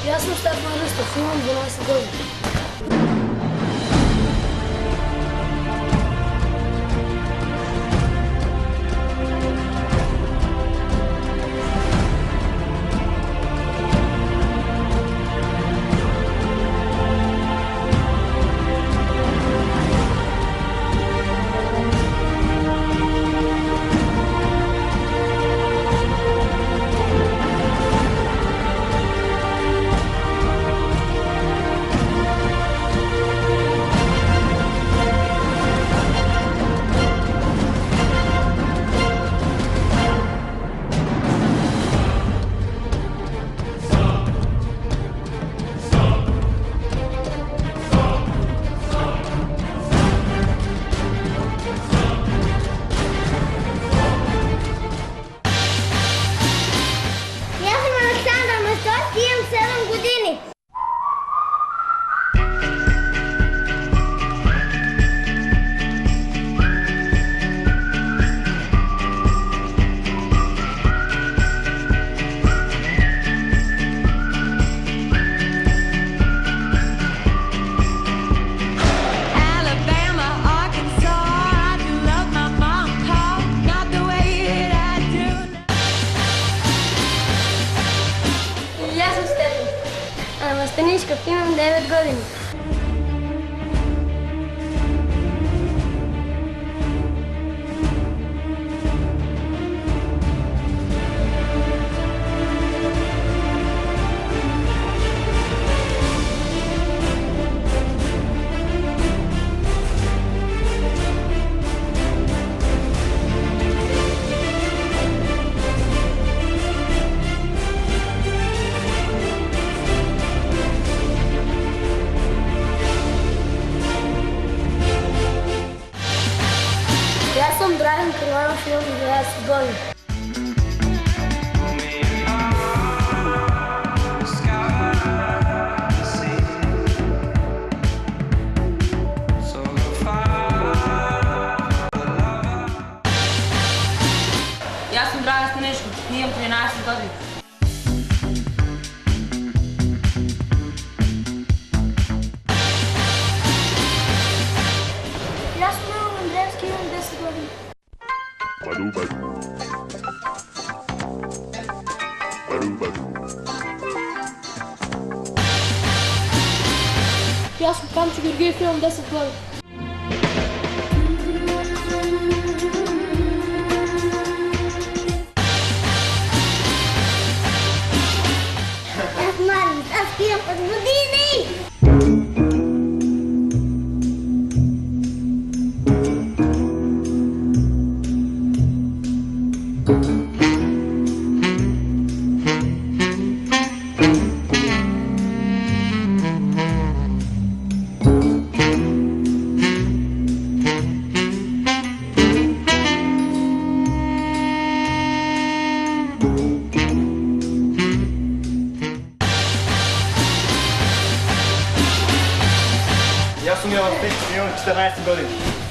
Ja sam Stefan Hristov, imam 12 godina. Imam 7 godini. Ja sam Stefan. Mastanička, imam 9 godina. Ja sam Dragan Krvanović, imam 20 godina. Ja sam Dragan Staničko, imam 13 godina. Ja sam Milan Andrejevski, imam 10 godina. Ja sam Kamčo Georgijev, imam 10 godina. Ja sam Marin, imam 8 godini. Ja sam Jovan Stić, imam 14 godina.